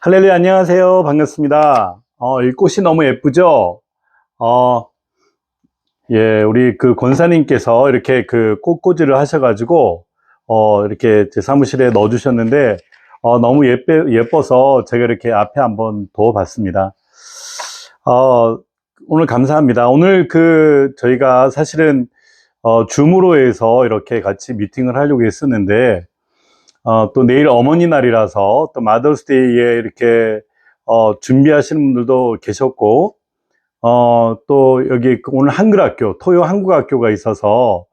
할렐루야, 안녕하세요. 반갑습니다. 이 꽃이 너무 예쁘죠? 어, 예, 우리 그 권사님께서 이렇게 그 꽃꽂이를 하셔가지고, 이렇게 제 사무실에 넣어주셨는데, 너무 예뻐서 제가 이렇게 앞에 한번 둬봤습니다. 어, 오늘 감사합니다. 오늘 저희가 사실은, 줌으로 해서 이렇게 같이 미팅을 하려고 했었는데, 또 내일 어머니 날이라서 또 마더스데이에 이렇게 준비하시는 분들도 계셨고, 또 여기 오늘 한글학교, 토요 한국학교가 있어서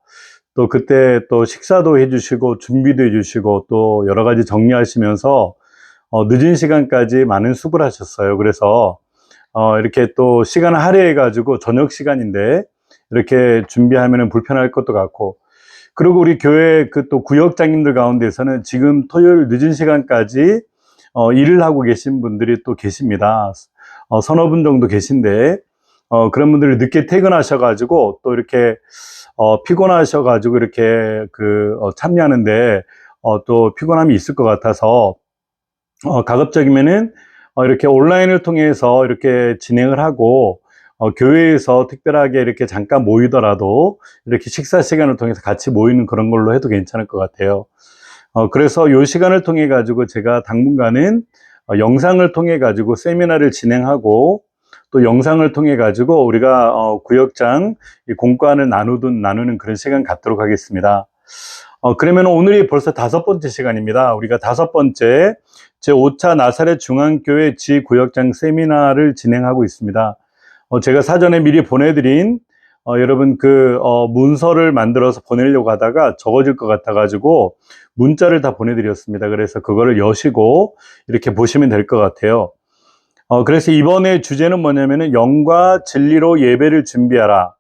또 그때 또 식사도 해주시고 준비도 해주시고 또 여러 가지 정리하시면서 늦은 시간까지 많은 수고를 하셨어요. 그래서 이렇게 또 시간을 할애해 가지고 저녁 시간인데 이렇게 준비하면 불편할 것도 같고, 그리고 우리 교회 그 또 구역장님들 가운데서는 지금 토요일 늦은 시간까지 일을 하고 계신 분들이 또 계십니다. 서너 분 정도 계신데, 그런 분들이 늦게 퇴근하셔가지고 또 이렇게 피곤하셔가지고 이렇게 참여하는데 또 피곤함이 있을 것 같아서 가급적이면은 이렇게 온라인을 통해서 이렇게 진행을 하고, 교회에서 특별하게 이렇게 잠깐 모이더라도 이렇게 식사 시간을 통해서 같이 모이는 그런 걸로 해도 괜찮을 것 같아요. 그래서 이 시간을 통해 가지고 제가 당분간은 영상을 통해 가지고 세미나를 진행하고, 또 영상을 통해 가지고 우리가 구역장 이 공과를 나누는 그런 시간 갖도록 하겠습니다. 그러면 오늘이 벌써 5번째 시간입니다. 우리가 5번째 제5차 나사렛 중앙교회 지구역장 세미나를 진행하고 있습니다. 제가 사전에 미리 보내드린 여러분 문서를 만들어서 보내려고 하다가 적어질 것 같아 가지고 문자를 다 보내드렸습니다. 그래서 그거를 여시고 이렇게 보시면 될 것 같아요. 그래서 이번에 주제는 뭐냐면은 영과 진리로 예배를 준비하라.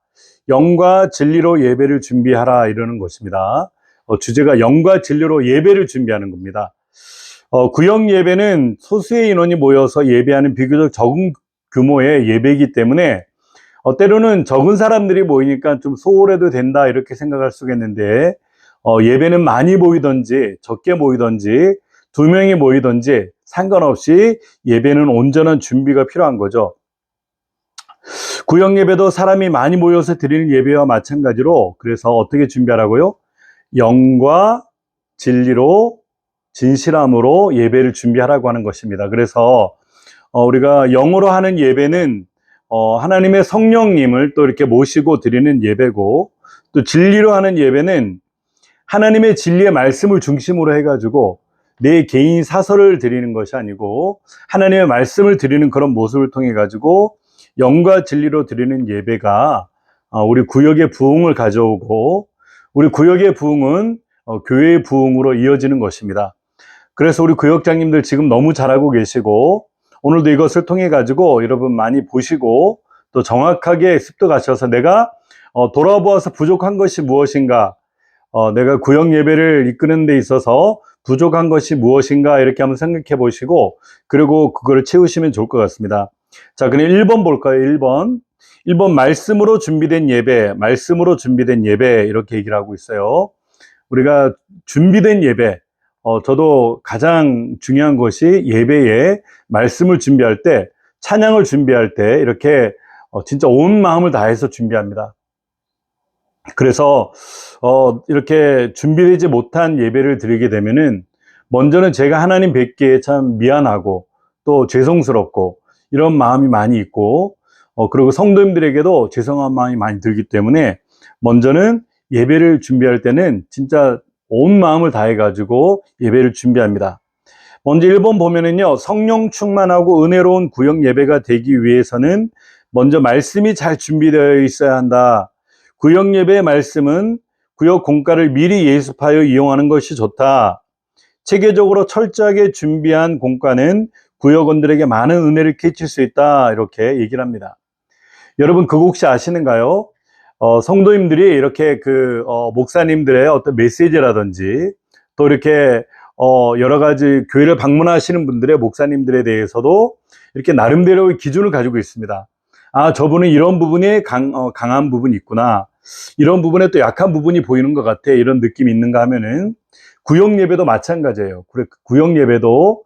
영과 진리로 예배를 준비하라, 이러는 것입니다. 주제가 영과 진리로 예배를 준비하는 겁니다. 구역 예배는 소수의 인원이 모여서 예배하는 비교적 적은 규모의 예배이기 때문에 때로는 적은 사람들이 모이니까 좀 소홀해도 된다, 이렇게 생각할 수가 있는데, 예배는 많이 모이든지 적게 모이든지 2명이 모이든지 상관없이 예배는 온전한 준비가 필요한 거죠. 구역 예배도 사람이 많이 모여서 드리는 예배와 마찬가지로, 그래서 어떻게 준비하라고요? 영과 진리로, 진실함으로 예배를 준비하라고 하는 것입니다. 그래서 우리가 영으로 하는 예배는 하나님의 성령님을 또 이렇게 모시고 드리는 예배고, 또 진리로 하는 예배는 하나님의 진리의 말씀을 중심으로 해가지고 내 개인 사설을 드리는 것이 아니고 하나님의 말씀을 드리는 그런 모습을 통해 가지고 영과 진리로 드리는 예배가 우리 구역의 부흥을 가져오고, 우리 구역의 부흥은 교회의 부흥으로 이어지는 것입니다. 그래서 우리 구역장님들 지금 너무 잘하고 계시고, 오늘도 이것을 통해 가지고 여러분 많이 보시고 또 정확하게 습득하셔서 내가 돌아보아서 부족한 것이 무엇인가, 내가 구역 예배를 이끄는 데 있어서 부족한 것이 무엇인가, 이렇게 한번 생각해 보시고 그리고 그거를 채우시면 좋을 것 같습니다. 자, 그럼 1번 볼까요? 1번 말씀으로 준비된 예배, 말씀으로 준비된 예배, 이렇게 얘기를 하고 있어요. 우리가 준비된 예배, 저도 가장 중요한 것이 예배에 말씀을 준비할 때, 찬양을 준비할 때 이렇게 진짜 온 마음을 다해서 준비합니다. 그래서 이렇게 준비되지 못한 예배를 드리게 되면은 먼저는 제가 하나님 뵙기에 참 미안하고 또 죄송스럽고 이런 마음이 많이 있고, 그리고 성도님들에게도 죄송한 마음이 많이 들기 때문에 먼저는 예배를 준비할 때는 진짜 온 마음을 다해 가지고 예배를 준비합니다. 먼저 1번 보면은요, 성령 충만하고 은혜로운 구역 예배가 되기 위해서는 먼저 말씀이 잘 준비되어 있어야 한다. 구역 예배의 말씀은 구역 공과를 미리 예습하여 이용하는 것이 좋다. 체계적으로 철저하게 준비한 공과는 구역원들에게 많은 은혜를 끼칠 수 있다, 이렇게 얘기를 합니다. 여러분 그거 혹시 아시는가요? 성도님들이 이렇게 목사님들의 어떤 메시지라든지 또 이렇게 여러 가지 교회를 방문하시는 분들의 목사님들에 대해서도 이렇게 나름대로의 기준을 가지고 있습니다. 아, 저분은 이런 부분이 강한 부분이 있구나, 이런 부분에 또 약한 부분이 보이는 것 같아, 이런 느낌이 있는가 하면은 구역 예배도 마찬가지예요. 구역 예배도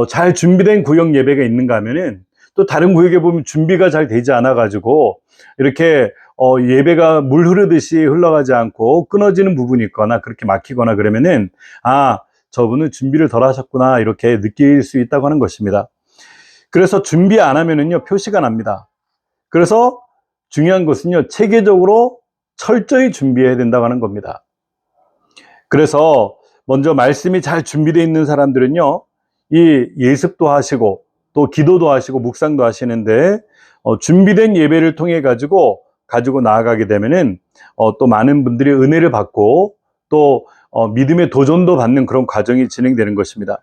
잘 준비된 구역 예배가 있는가 하면은 또 다른 구역에 보면 준비가 잘 되지 않아 가지고 이렇게 예배가 물 흐르듯이 흘러가지 않고 끊어지는 부분이 있거나 그렇게 막히거나 그러면은 저분은 준비를 덜 하셨구나 이렇게 느낄 수 있다고 하는 것입니다. 그래서 준비 안 하면은요 표시가 납니다. 그래서 중요한 것은요 체계적으로 철저히 준비해야 된다고 하는 겁니다. 그래서 먼저 말씀이 잘 준비되어 있는 사람들은요 이 예습도 하시고 또 기도도 하시고 묵상도 하시는데 준비된 예배를 통해 가지고 나아가게 되면은 또 많은 분들이 은혜를 받고 또 믿음의 도전도 받는 그런 과정이 진행되는 것입니다.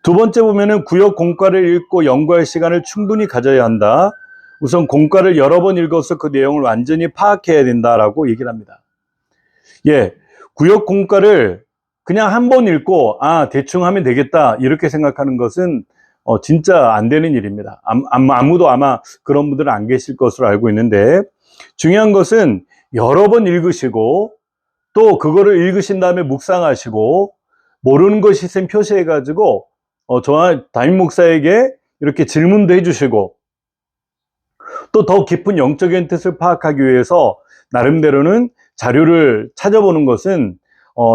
두 번째 보면은 구역 공과를 읽고 연구할 시간을 충분히 가져야 한다. 우선 공과를 여러 번 읽어서 그 내용을 완전히 파악해야 된다라고 얘기를 합니다. 구역 공과를 그냥 한 번 읽고 대충 하면 되겠다 이렇게 생각하는 것은 진짜 안 되는 일입니다. 아무도 아마 그런 분들은 안 계실 것으로 알고 있는데 중요한 것은 여러 번 읽으시고 또 그거를 읽으신 다음에 묵상하시고 모르는 것이 있으면 표시해 가지고 저와 담임 목사에게 이렇게 질문도 해주시고 또 더 깊은 영적인 뜻을 파악하기 위해서 나름대로는 자료를 찾아보는 것은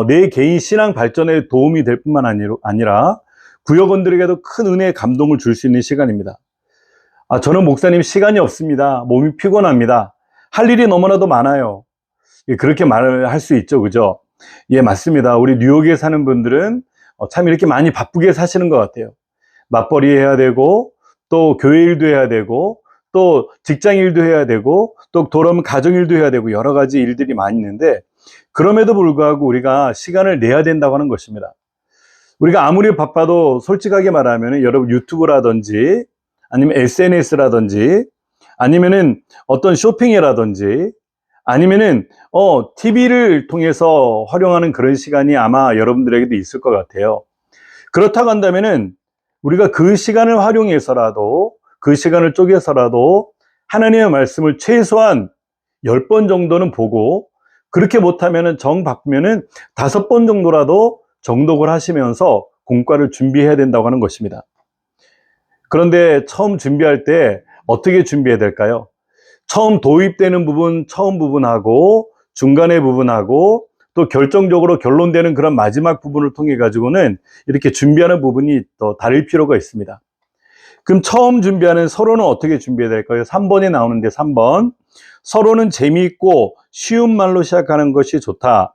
내 개인 신앙 발전에 도움이 될 뿐만 아니라 구역원들에게도 큰 은혜의 감동을 줄 수 있는 시간입니다. 저는 목사님 시간이 없습니다. 몸이 피곤합니다. 할 일이 너무나도 많아요. 그렇게 말을 할 수 있죠, 그죠? 맞습니다. 우리 뉴욕에 사는 분들은 참 이렇게 많이 바쁘게 사시는 것 같아요. 맞벌이 해야 되고 또 교회 일도 해야 되고 또 직장 일도 해야 되고 또 돌아오면 가정 일도 해야 되고 여러 가지 일들이 많이 있는데 그럼에도 불구하고 우리가 시간을 내야 된다고 하는 것입니다. 우리가 아무리 바빠도 솔직하게 말하면 여러분 유튜브라든지 아니면 SNS라든지 아니면은 어떤 쇼핑이라든지 아니면은 TV를 통해서 활용하는 그런 시간이 아마 여러분들에게도 있을 것 같아요. 그렇다고 한다면은 우리가 그 시간을 활용해서라도 그 시간을 쪼개서라도 하나님의 말씀을 최소한 10번 정도는 보고 그렇게 못하면은 정 바꾸면은 5번 정도라도 정독을 하시면서 공과를 준비해야 된다고 하는 것입니다. 그런데 처음 준비할 때 어떻게 준비해야 될까요? 처음 도입되는 부분, 처음 부분하고 중간의 부분하고 또 결정적으로 결론되는 그런 마지막 부분을 통해 가지고는 이렇게 준비하는 부분이 더 다를 필요가 있습니다. 그럼 처음 준비하는 서론은 어떻게 준비해야 될까요? 3번에 나오는데 3번. 서론은 재미있고 쉬운 말로 시작하는 것이 좋다.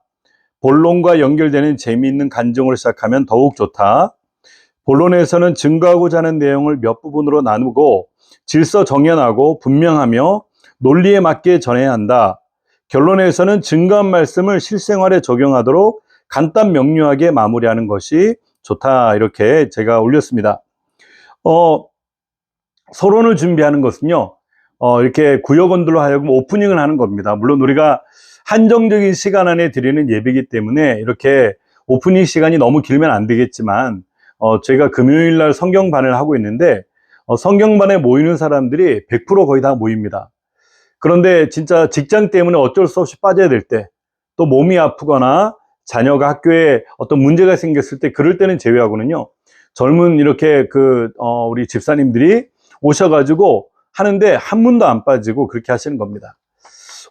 본론과 연결되는 재미있는 간증으로 시작하면 더욱 좋다. 본론에서는 증거하고자 하는 내용을 몇 부분으로 나누고 질서 정연하고 분명하며 논리에 맞게 전해야 한다. 결론에서는 증거한 말씀을 실생활에 적용하도록 간단 명료하게 마무리하는 것이 좋다. 이렇게 제가 올렸습니다. 서론을 준비하는 것은요, 이렇게 구역원들로 하여금 오프닝을 하는 겁니다. 물론 우리가 한정적인 시간 안에 드리는 예배이기 때문에 이렇게 오프닝 시간이 너무 길면 안 되겠지만, 제가 금요일 날 성경반을 하고 있는데, 성경반에 모이는 사람들이 100% 거의 다 모입니다. 그런데 진짜 직장 때문에 어쩔 수 없이 빠져야 될 때, 또 몸이 아프거나 자녀가 학교에 어떤 문제가 생겼을 때, 그럴 때는 제외하고는요, 젊은 이렇게 우리 집사님들이 오셔가지고 하는데 한 분도 안 빠지고 그렇게 하시는 겁니다.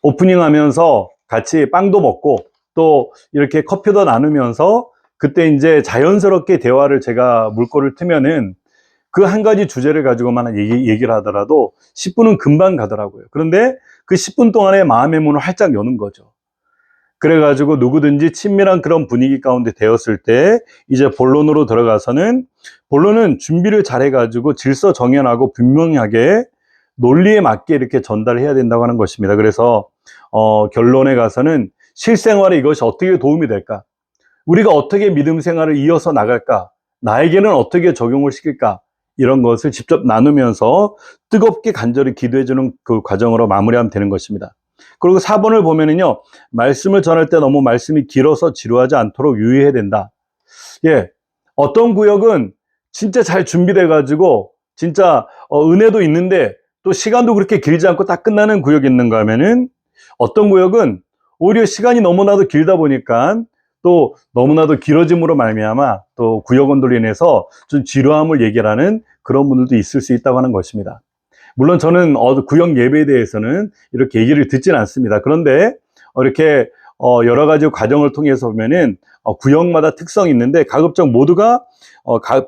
오프닝 하면서 같이 빵도 먹고 또 이렇게 커피도 나누면서 그때 이제 자연스럽게 대화를 제가 물꼬를 트면은 그 한 가지 주제를 가지고만 얘기를 하더라도 10분은 금방 가더라고요. 그런데 그 10분 동안에 마음의 문을 활짝 여는 거죠. 그래가지고 누구든지 친밀한 그런 분위기 가운데 되었을 때 이제 본론으로 들어가서는 본론은 준비를 잘 해가지고 질서 정연하고 분명하게 논리에 맞게 이렇게 전달을 해야 된다고 하는 것입니다. 그래서 결론에 가서는 실생활에 이것이 어떻게 도움이 될까? 우리가 어떻게 믿음 생활을 이어서 나갈까? 나에게는 어떻게 적용을 시킬까? 이런 것을 직접 나누면서 뜨겁게 간절히 기도해주는 그 과정으로 마무리하면 되는 것입니다. 그리고 4번을 보면은요, 말씀을 전할 때 너무 말씀이 길어서 지루하지 않도록 유의해야 된다. 어떤 구역은 진짜 잘 준비돼 가지고 진짜 은혜도 있는데 또 시간도 그렇게 길지 않고 딱 끝나는 구역이 있는가 하면은 어떤 구역은 오히려 시간이 너무나도 길다 보니까 또 너무나도 길어짐으로 말미암아 또 구역원들로 인해서 좀 지루함을 얘기하는 그런 분들도 있을 수 있다고 하는 것입니다. 물론 저는 구역 예배에 대해서는 이렇게 얘기를 듣지는 않습니다. 그런데 이렇게 여러 가지 과정을 통해서 보면은 구역마다 특성이 있는데 가급적 모두가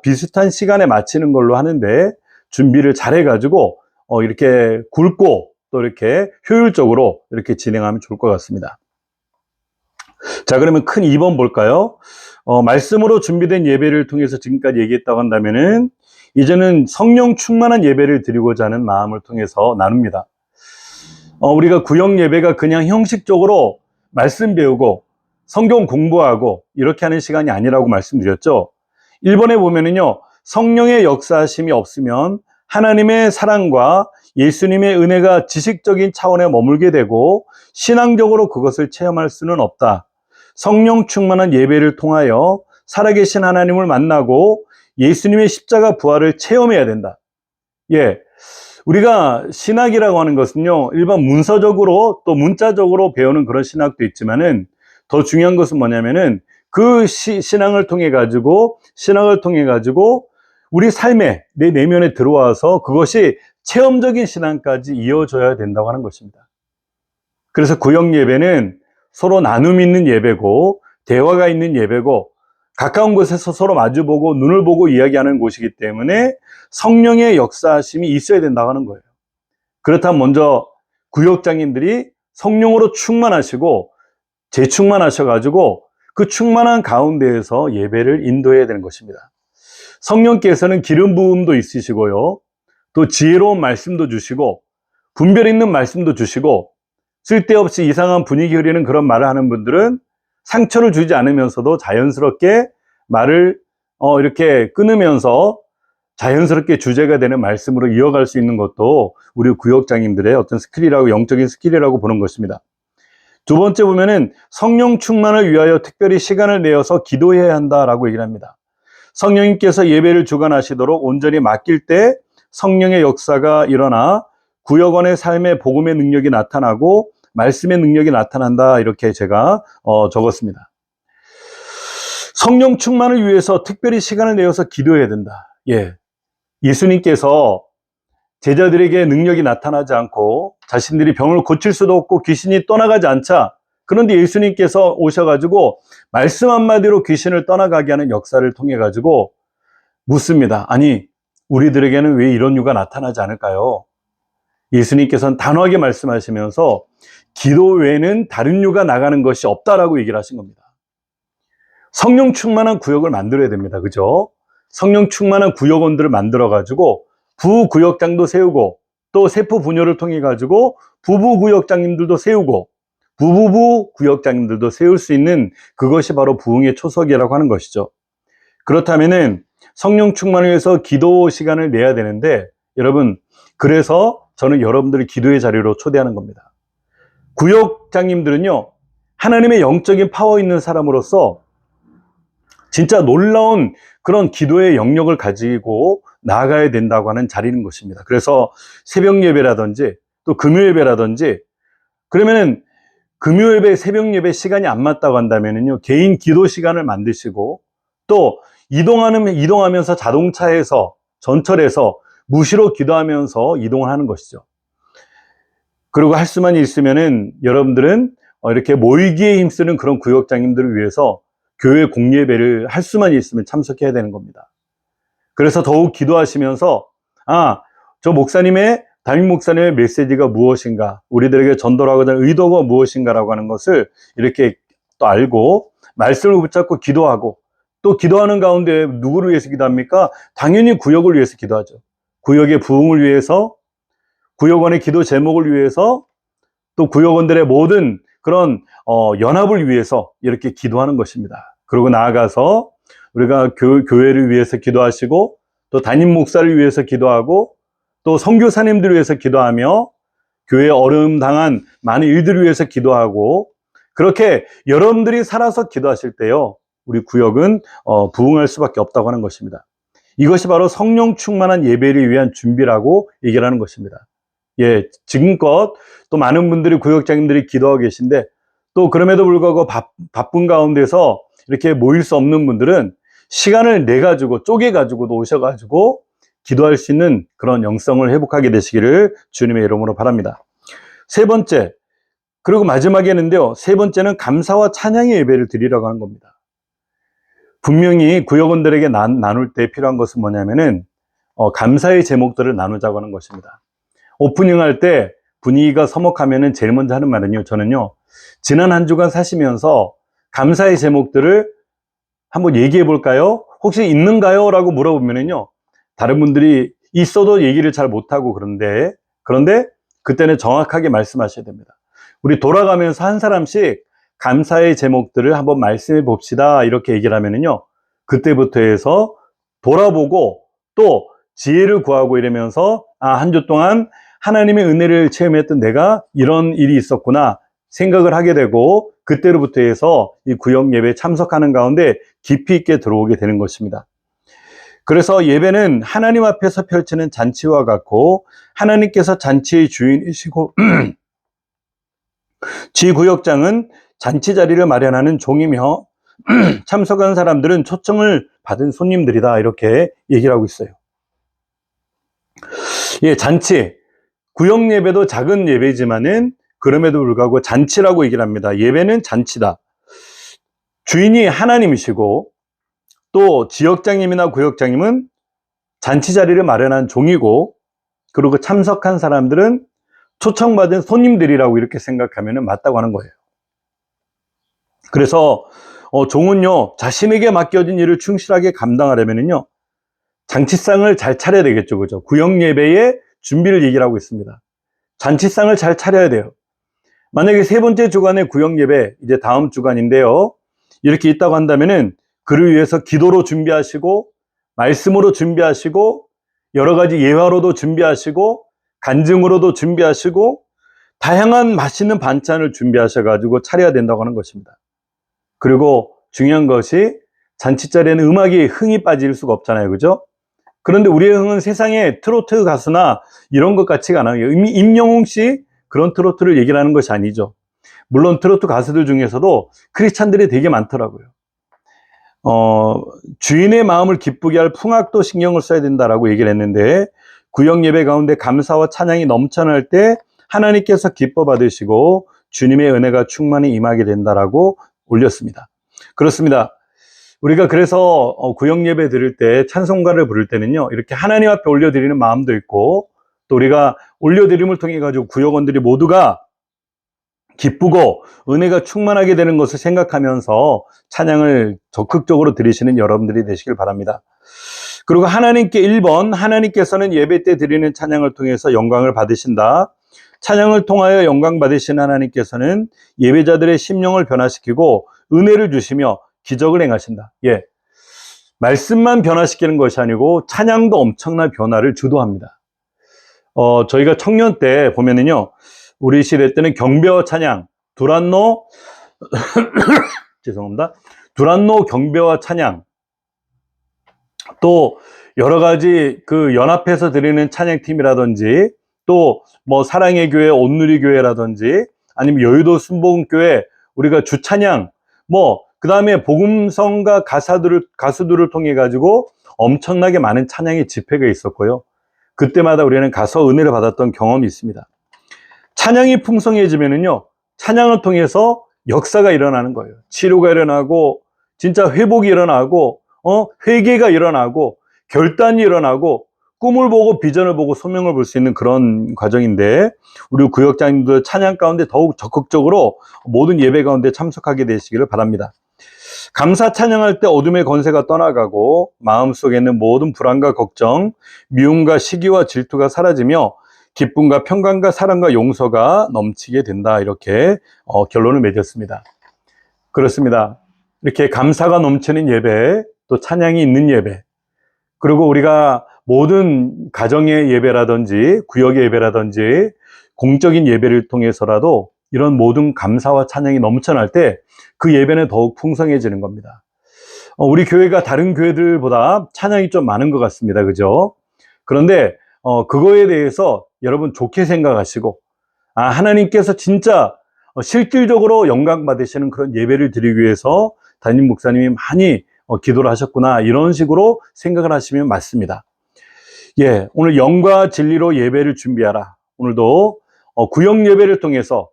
비슷한 시간에 마치는 걸로 하는데 준비를 잘 해가지고 이렇게 굵고 또 이렇게 효율적으로 이렇게 진행하면 좋을 것 같습니다. 자, 그러면 큰 2번 볼까요? 말씀으로 준비된 예배를 통해서 지금까지 얘기했다고 한다면은 이제는 성령 충만한 예배를 드리고자 하는 마음을 통해서 나눕니다. 우리가 구역 예배가 그냥 형식적으로 말씀 배우고 성경 공부하고 이렇게 하는 시간이 아니라고 말씀드렸죠. 1번에 보면은요, 성령의 역사하심이 없으면 하나님의 사랑과 예수님의 은혜가 지식적인 차원에 머물게 되고 신앙적으로 그것을 체험할 수는 없다. 성령 충만한 예배를 통하여 살아계신 하나님을 만나고 예수님의 십자가 부활을 체험해야 된다. 예, 우리가 신학이라고 하는 것은요, 일반 문서적으로 또 문자적으로 배우는 그런 신학도 있지만은 더 중요한 것은 뭐냐면은 그 신앙을 통해 가지고 우리 삶에 내 내면에 들어와서 그것이 체험적인 신앙까지 이어져야 된다고 하는 것입니다. 그래서 구역 예배는 서로 나눔 있는 예배고 대화가 있는 예배고 가까운 곳에서 서로 마주보고 눈을 보고 이야기하는 곳이기 때문에 성령의 역사하심이 있어야 된다고 하는 거예요. 그렇다면 먼저 구역장님들이 성령으로 충만하시고 재충만하셔가지고 그 충만한 가운데에서 예배를 인도해야 되는 것입니다. 성령께서는 기름 부음도 있으시고요, 또 지혜로운 말씀도 주시고 분별 있는 말씀도 주시고 쓸데없이 이상한 분위기 흐리는 그런 말을 하는 분들은 상처를 주지 않으면서도 자연스럽게 말을 이렇게 끊으면서 자연스럽게 주제가 되는 말씀으로 이어갈 수 있는 것도 우리 구역장님들의 어떤 스킬이라고, 영적인 스킬이라고 보는 것입니다. 두 번째 보면은 성령 충만을 위하여 특별히 시간을 내어서 기도해야 한다라고 얘기를 합니다. 성령님께서 예배를 주관하시도록 온전히 맡길 때 성령의 역사가 일어나 구역원의 삶의 복음의 능력이 나타나고 말씀의 능력이 나타난다, 이렇게 제가 적었습니다. 성령 충만을 위해서 특별히 시간을 내어서 기도해야 된다. 예, 예수님께서 제자들에게 능력이 나타나지 않고 자신들이 병을 고칠 수도 없고 귀신이 떠나가지 않자, 그런데 예수님께서 오셔가지고 말씀 한마디로 귀신을 떠나가게 하는 역사를 통해 가지고 묻습니다. 아니, 우리들에게는 왜 이런 이유가 나타나지 않을까요? 예수님께서는 단호하게 말씀하시면서 기도 외에는 다른 이유가 나가는 것이 없다라고 얘기를 하신 겁니다. 성령 충만한 구역을 만들어야 됩니다. 그죠? 성령 충만한 구역원들을 만들어 가지고 부구역장도 세우고 또 세포 분열을 통해 가지고 부부구역장님들도 세우고 부부부 구역장님들도 세울 수 있는 그것이 바로 부흥의 초석이라고 하는 것이죠. 그렇다면은 성령 충만을 위해서 기도 시간을 내야 되는데, 여러분, 그래서 저는 여러분들을 기도의 자리로 초대하는 겁니다. 구역장님들은요, 하나님의 영적인 파워 있는 사람으로서 진짜 놀라운 그런 기도의 영역을 가지고 나아가야 된다고 하는 자리인 것입니다. 그래서 새벽 예배라든지 또 금요 예배라든지, 그러면은 금요 예배, 새벽 예배 시간이 안 맞다고 한다면은요, 개인 기도 시간을 만드시고 또 이동하면서 자동차에서 전철에서 무시로 기도하면서 이동을 하는 것이죠. 그리고 할 수만 있으면은 여러분들은 이렇게 모이기에 힘쓰는 그런 구역장님들을 위해서 교회 공예배를 할 수만 있으면 참석해야 되는 겁니다. 그래서 더욱 기도하시면서 저 담임 목사님의 메시지가 무엇인가, 우리들에게 전도하고자 하는 의도가 무엇인가라고 하는 것을 이렇게 또 알고 말씀을 붙잡고 기도하고, 또 기도하는 가운데 누구를 위해서 기도합니까? 당연히 구역을 위해서 기도하죠. 구역의 부흥을 위해서, 구역원의 기도 제목을 위해서, 또 구역원들의 모든 그런 연합을 위해서 이렇게 기도하는 것입니다. 그리고 나아가서 우리가 교회를 위해서 기도하시고 또 담임 목사를 위해서 기도하고 또 선교사님들을 위해서 기도하며 교회에 어려움 당한 많은 일들을 위해서 기도하고, 그렇게 여러분들이 살아서 기도하실 때요, 우리 구역은 부흥할 수밖에 없다고 하는 것입니다. 이것이 바로 성령 충만한 예배를 위한 준비라고 얘기를 하는 것입니다. 예, 지금껏 또 많은 분들이 구역장님들이 기도하고 계신데 또 그럼에도 불구하고 바쁜 가운데서 이렇게 모일 수 없는 분들은 시간을 내 가지고 쪼개 가지고도 오셔가지고 기도할 수 있는 그런 영성을 회복하게 되시기를 주님의 이름으로 바랍니다. 세 번째, 그리고 마지막에는요, 세 번째는 감사와 찬양의 예배를 드리라고 하는 겁니다. 분명히 구역원들에게 나눌 때 필요한 것은 뭐냐면은 감사의 제목들을 나누자고 하는 것입니다. 오프닝 할 때 분위기가 서먹하면은 제일 먼저 하는 말은요, 저는요, 지난 한 주간 사시면서 감사의 제목들을 한번 얘기해 볼까요? 혹시 있는가요? 라고 물어보면은요, 다른 분들이 있어도 얘기를 잘 못하고 그런데 그때는 정확하게 말씀하셔야 됩니다. 우리 돌아가면서 한 사람씩 감사의 제목들을 한번 말씀해 봅시다. 이렇게 얘기를 하면은요, 그때부터 해서 돌아보고 또 지혜를 구하고 이러면서 한 주 동안 하나님의 은혜를 체험했던 내가 이런 일이 있었구나 생각을 하게 되고 그때로부터 해서 이 구역 예배에 참석하는 가운데 깊이 있게 들어오게 되는 것입니다. 그래서 예배는 하나님 앞에서 펼치는 잔치와 같고 하나님께서 잔치의 주인이시고 지구역장은 잔치 자리를 마련하는 종이며 참석한 사람들은 초청을 받은 손님들이다 이렇게 얘기를 하고 있어요. 예, 잔치. 구역 예배도 작은 예배지만은 그럼에도 불구하고 잔치라고 얘기를 합니다. 예배는 잔치다. 주인이 하나님이시고 또 지역장님이나 구역장님은 잔치 자리를 마련한 종이고 그리고 참석한 사람들은 초청받은 손님들이라고 이렇게 생각하면 맞다고 하는 거예요. 그래서 종은요, 자신에게 맡겨진 일을 충실하게 감당하려면요, 잔치상을 잘 차려야 되겠죠. 그죠? 구역 예배의 준비를 얘기를 하고 있습니다. 잔치상을 잘 차려야 돼요. 만약에 세 번째 주간의 구역 예배, 이제 다음 주간인데요, 이렇게 있다고 한다면은 그를 위해서 기도로 준비하시고 말씀으로 준비하시고 여러 가지 예화로도 준비하시고 간증으로도 준비하시고 다양한 맛있는 반찬을 준비하셔가지고 차려야 된다고 하는 것입니다. 그리고 중요한 것이 잔치 자리에는 음악이 흥이 빠질 수가 없잖아요. 그죠? 그런데 우리의 흥은 세상에 트로트 가수나 이런 것 같지가 않아요. 임영웅 씨 그런 트로트를 얘기를 하는 것이 아니죠. 물론 트로트 가수들 중에서도 크리스찬들이 되게 많더라고요. 주인의 마음을 기쁘게 할 풍악도 신경을 써야 된다라고 얘기를 했는데 구역 예배 가운데 감사와 찬양이 넘쳐날 때 하나님께서 기뻐 받으시고 주님의 은혜가 충만히 임하게 된다라고 올렸습니다. 그렇습니다. 우리가 그래서 구역 예배 드릴 때 찬송가를 부를 때는요, 이렇게 하나님 앞에 올려드리는 마음도 있고 또 우리가 올려드림을 통해 가지고 구역원들이 모두가 기쁘고 은혜가 충만하게 되는 것을 생각하면서 찬양을 적극적으로 드리시는 여러분들이 되시길 바랍니다. 그리고 하나님께 1번, 하나님께서는 예배 때 드리는 찬양을 통해서 영광을 받으신다. 찬양을 통하여 영광 받으신 하나님께서는 예배자들의 심령을 변화시키고 은혜를 주시며 기적을 행하신다. 예, 말씀만 변화시키는 것이 아니고 찬양도 엄청난 변화를 주도합니다. 저희가 청년 때 보면은요, 우리 시대 때는 경배와 찬양, 두란노 죄송합니다. 두란노 경배와 찬양, 또 여러 가지 그 연합해서 드리는 찬양팀이라든지 또 뭐 사랑의 교회, 온누리 교회라든지 아니면 여의도 순복음교회 우리가 주찬양 뭐 그 다음에 복음성가 가수들을 통해 가지고 엄청나게 많은 찬양의 집회가 있었고요. 그때마다 우리는 가서 은혜를 받았던 경험이 있습니다. 찬양이 풍성해지면은요, 찬양을 통해서 역사가 일어나는 거예요. 치료가 일어나고 진짜 회복이 일어나고 회개가 일어나고 결단이 일어나고 꿈을 보고 비전을 보고 소명을 볼 수 있는 그런 과정인데 우리 구역장님들 찬양 가운데 더욱 적극적으로 모든 예배 가운데 참석하게 되시기를 바랍니다. 감사 찬양할 때 어둠의 권세가 떠나가고 마음속에 있는 모든 불안과 걱정, 미움과 시기와 질투가 사라지며 기쁨과 평강과 사랑과 용서가 넘치게 된다. 이렇게 결론을 맺었습니다. 그렇습니다. 이렇게 감사가 넘치는 예배, 또 찬양이 있는 예배, 그리고 우리가 모든 가정의 예배라든지 구역의 예배라든지 공적인 예배를 통해서라도 이런 모든 감사와 찬양이 넘쳐날 때 그 예배는 더욱 풍성해지는 겁니다. 우리 교회가 다른 교회들보다 찬양이 좀 많은 것 같습니다. 그죠? 그런데 그거에 대해서 여러분 좋게 생각하시고 하나님께서 진짜 실질적으로 영광 받으시는 그런 예배를 드리기 위해서 담임 목사님이 많이 기도를 하셨구나, 이런 식으로 생각을 하시면 맞습니다. 예, 오늘 영과 진리로 예배를 준비하라. 오늘도 구역 예배를 통해서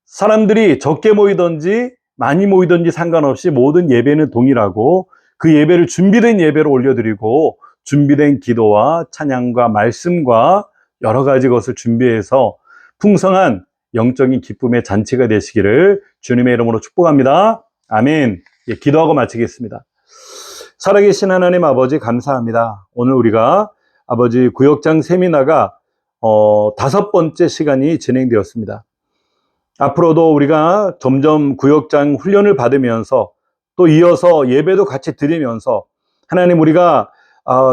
사람들이 적게 모이든지 많이 모이든지 상관없이 모든 예배는 동일하고, 그 예배를 준비된 예배로 올려드리고, 준비된 기도와 찬양과 말씀과 여러 가지 것을 준비해서 풍성한 영적인 기쁨의 잔치가 되시기를 주님의 이름으로 축복합니다. 아멘. 예, 기도하고 마치겠습니다. 살아계신 하나님 아버지, 감사합니다. 오늘 우리가 아버지 구역장 세미나가 5번째 시간이 진행되었습니다. 앞으로도 우리가 점점 구역장 훈련을 받으면서 또 이어서 예배도 같이 드리면서 하나님, 우리가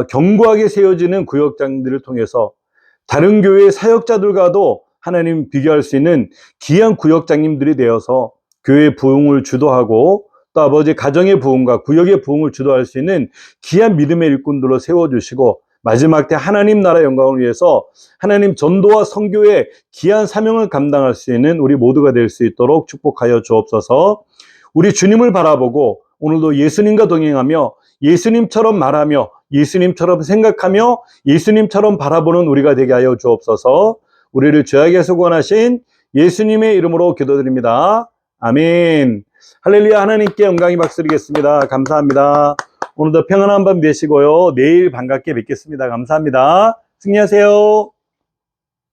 견고하게 세워지는 구역장들을 통해서 다른 교회 사역자들과도 하나님 비교할 수 있는 귀한 구역장님들이 되어서 교회 부흥을 주도하고 또 아버지 가정의 부흥과 구역의 부흥을 주도할 수 있는 귀한 믿음의 일꾼들로 세워주시고, 마지막 때 하나님 나라 영광을 위해서 하나님 전도와 선교의 귀한 사명을 감당할 수 있는 우리 모두가 될 수 있도록 축복하여 주옵소서. 우리 주님을 바라보고 오늘도 예수님과 동행하며 예수님처럼 말하며 예수님처럼 생각하며 예수님처럼 바라보는 우리가 되게 하여 주옵소서. 우리를 죄악에서 구원하신 예수님의 이름으로 기도드립니다. 아멘. 할렐루야. 하나님께 영광이 박수드리겠습니다. 감사합니다. 오늘도 평안한 밤 되시고요. 내일 반갑게 뵙겠습니다. 감사합니다. 승리하세요.